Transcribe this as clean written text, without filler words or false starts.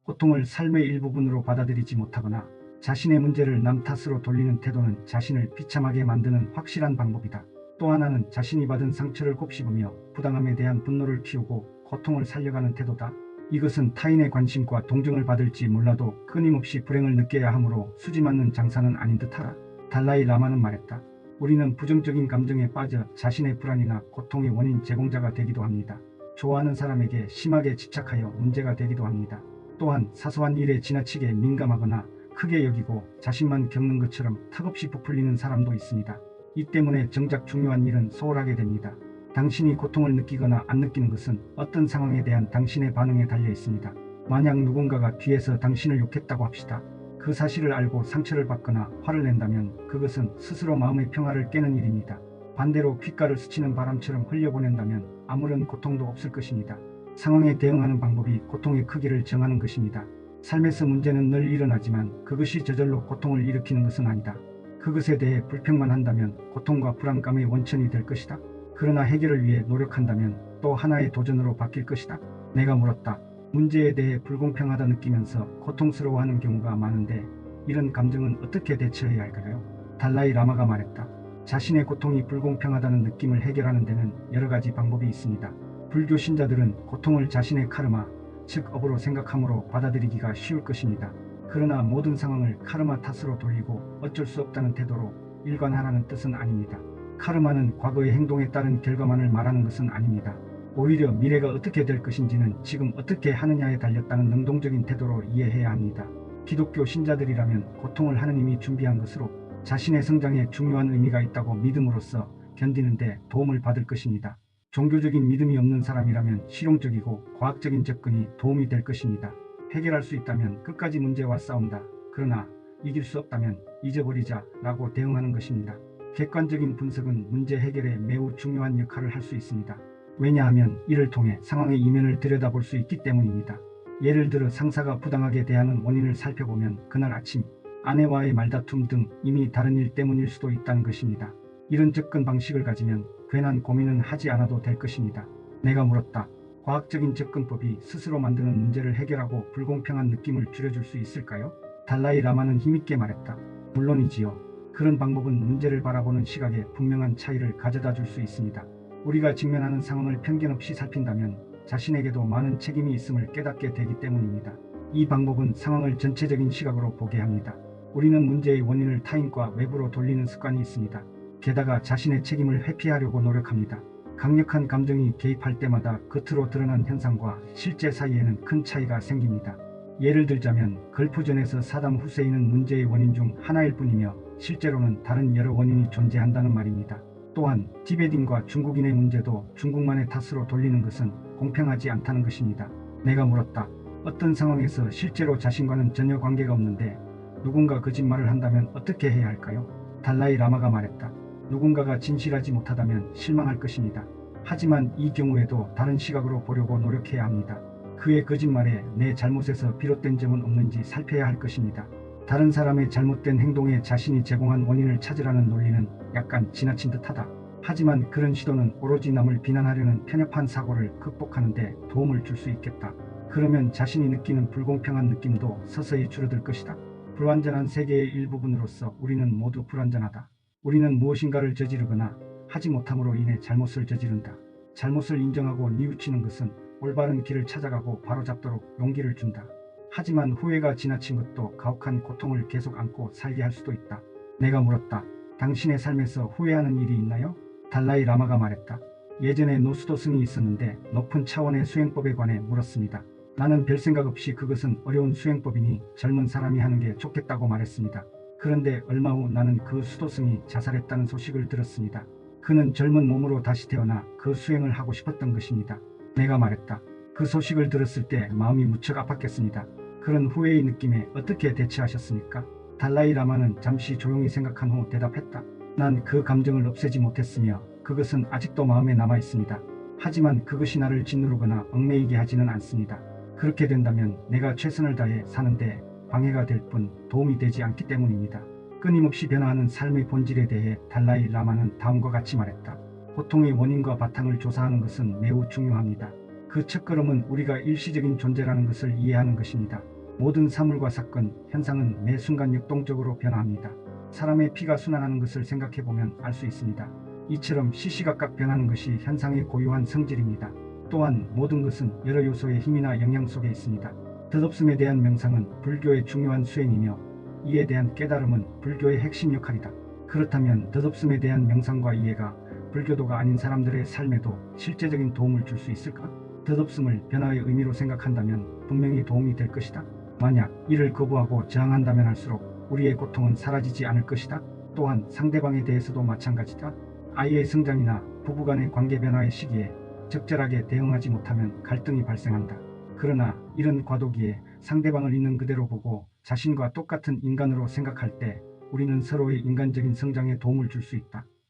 고통을 삶의 일부분으로 받아들이지 못하거나 자신의 문제를 남 탓으로 돌리는 태도는 자신을 비참하게 만드는 확실한 방법이다. 또 하나는 자신이 받은 상처를 곱씹으며 부당함에 대한 분노를 키우고 고통을 살려가는 태도다. 이것은 타인의 관심과 동정을 받을지 몰라도 끊임없이 불행을 느껴야 하므로 수지 맞는 장사는 아닌 듯하다. 달라이 라마는 말했다. 우리는 부정적인 감정에 빠져 자신의 불안이나 고통의 원인 제공자가 되기도 합니다. 좋아하는 사람에게 심하게 집착하여 문제가 되기도 합니다. 또한 사소한 일에 지나치게 민감하거나 크게 여기고 자신만 겪는 것처럼 턱없이 부풀리는 사람도 있습니다. 이 때문에 정작 중요한 일은 소홀하게 됩니다. 당신이 고통을 느끼거나 안 느끼는 것은 어떤 상황에 대한 당신의 반응에 달려 있습니다. 만약 누군가가 뒤에서 당신을 욕했다고 합시다. 그 사실을 알고 상처를 받거나 화를 낸다면 그것은 스스로 마음의 평화를 깨는 일입니다. 반대로 귓가를 스치는 바람처럼 흘려보낸다면 아무런 고통도 없을 것입니다. 상황에 대응하는 방법이 고통의 크기를 정하는 것입니다. 삶에서 문제는 늘 일어나지만 그것이 저절로 고통을 일으키는 것은 아니다. 그것에 대해 불평만 한다면 고통과 불안감의 원천이 될 것이다. 그러나 해결을 위해 노력한다면 또 하나의 도전으로 바뀔 것이다. 내가 물었다. 문제에 대해 불공평하다 느끼면서 고통스러워하는 경우가 많은데 이런 감정은 어떻게 대처해야 할까요? 달라이 라마가 말했다. 자신의 고통이 불공평하다는 느낌을 해결하는 데는 여러 가지 방법이 있습니다. 불교 신자들은 고통을 자신의 카르마, 즉 업으로 생각함으로 받아들이기가 쉬울 것입니다. 그러나 모든 상황을 카르마 탓으로 돌리고 어쩔 수 없다는 태도로 일관하라는 뜻은 아닙니다. 카르마는 과거의 행동에 따른 결과만을 말하는 것은 아닙니다. 오히려 미래가 어떻게 될 것인지는 지금 어떻게 하느냐에 달렸다는 능동적인 태도로 이해해야 합니다. 기독교 신자들이라면 고통을 하느님이 준비한 것으로 자신의 성장에 중요한 의미가 있다고 믿음으로써 견디는 데 도움을 받을 것입니다. 종교적인 믿음이 없는 사람이라면 실용적이고 과학적인 접근이 도움이 될 것입니다. 해결할 수 있다면 끝까지 문제와 싸운다. 그러나 이길 수 없다면 잊어버리자 라고 대응하는 것입니다. 객관적인 분석은 문제 해결에 매우 중요한 역할을 할 수 있습니다. 왜냐하면 이를 통해 상황의 이면을 들여다볼 수 있기 때문입니다. 예를 들어 상사가 부당하게 대하는 원인을 살펴보면 그날 아침 아내와의 말다툼 등 이미 다른 일 때문일 수도 있다는 것입니다. 이런 접근 방식을 가지면 괜한 고민은 하지 않아도 될 것입니다. 내가 물었다. 과학적인 접근법이 스스로 만드는 문제를 해결하고 불공평한 느낌을 줄여줄 수 있을까요? 달라이 라마는 힘있게 말했다. 물론이지요. 그런 방법은 문제를 바라보는 시각에 분명한 차이를 가져다 줄 수 있습니다. 우리가 직면하는 상황을 편견 없이 살핀다면 자신에게도 많은 책임이 있음을 깨닫게 되기 때문입니다. 이 방법은 상황을 전체적인 시각으로 보게 합니다. 우리는 문제의 원인을 타인과 외부로 돌리는 습관이 있습니다. 게다가 자신의 책임을 회피하려고 노력합니다. 강력한 감정이 개입할 때마다 겉으로 드러난 현상과 실제 사이에는 큰 차이가 생깁니다. 예를 들자면 걸프전에서 사담 후세인은 문제의 원인 중 하나일 뿐이며 실제로는 다른 여러 원인이 존재한다는 말입니다. 또한 티베트인과 중국인의 문제도 중국만의 탓으로 돌리는 것은 공평하지 않다는 것입니다. 내가 물었다. 어떤 상황에서 실제로 자신과는 전혀 관계가 없는데 누군가 거짓말을 한다면 어떻게 해야 할까요? 달라이 라마가 말했다. 누군가가 진실하지 못하다면 실망할 것입니다. 하지만 이 경우에도 다른 시각으로 보려고 노력해야 합니다. 그의 거짓말에 내 잘못에서 비롯된 점은 없는지 살펴야 할 것입니다. 다른 사람의 잘못된 행동에 자신이 제공한 원인을 찾으라는 논리는 약간 지나친 듯하다. 하지만 그런 시도는 오로지 남을 비난하려는 편협한 사고를 극복하는 데 도움을 줄 수 있겠다. 그러면 자신이 느끼는 불공평한 느낌도 서서히 줄어들 것이다. 불완전한 세계의 일부분으로서 우리는 모두 불완전하다. 우리는 무엇인가를 저지르거나 하지 못함으로 인해 잘못을 저지른다. 잘못을 인정하고 뉘우치는 것은 올바른 길을 찾아가고 바로잡도록 용기를 준다. 하지만 후회가 지나친 것도 가혹한 고통을 계속 안고 살게 할 수도 있다. 내가 물었다. 당신의 삶에서 후회하는 일이 있나요? 달라이 라마가 말했다. 예전에 노수도승이 있었는데 높은 차원의 수행법에 관해 물었습니다. 나는 별 생각 없이 그것은 어려운 수행법이니 젊은 사람이 하는 게 좋겠다고 말했습니다. 그런데 얼마 후 나는 그 수도승이 자살했다는 소식을 들었습니다. 그는 젊은 몸으로 다시 태어나 그 수행을 하고 싶었던 것입니다. 내가 말했다. 그 소식을 들었을 때 마음이 무척 아팠겠습니다. 그런 후회의 느낌에 어떻게 대처하셨습니까? 달라이 라마는 잠시 조용히 생각한 후 대답했다. 난 그 감정을 없애지 못했으며 그것은 아직도 마음에 남아 있습니다. 하지만 그것이 나를 짓누르거나 얽매이게 하지는 않습니다. 그렇게 된다면 내가 최선을 다해 사는데 방해가 될 뿐 도움이 되지 않기 때문입니다. 끊임없이 변화하는 삶의 본질에 대해 달라이 라마는 다음과 같이 말했다. 고통의 원인과 바탕을 조사하는 것은 매우 중요합니다. 그 첫걸음은 우리가 일시적인 존재라는 것을 이해하는 것입니다. 모든 사물과 사건, 현상은 매 순간 역동적으로 변화합니다. 사람의 피가 순환하는 것을 생각해보면 알 수 있습니다. 이처럼 시시각각 변하는 것이 현상의 고유한 성질입니다. 또한 모든 것은 여러 요소의 힘이나 영향 속에 있습니다. 덧없음에 대한 명상은 불교의 중요한 수행이며 이에 대한 깨달음은 불교의 핵심 역할이다. 그렇다면 덧없음에 대한 명상과 이해가 불교도가 아닌 사람들의 삶에도 실제적인 도움을 줄 수 있을까? 덧없음을 변화의 의미로 생각한다면 분명히 도움이 될 것이다. 만약 이를 거부하고 저항한다면 할수록 우리의 고통은 사라지지 않을 것이다. 또한 상대방에 대해서도 마찬가지다. 아이의 성장이나 부부간의 관계 변화의 시기에 적절하게 대응하지 못하면 갈등이 발생한다. 그러나 이런 과도기에 상대방을 있는 그대로 보고 자신과 똑같은 인간으로 생각할 때 우리는 서로의 인간적인 성장에 도움을 줄 수 있다.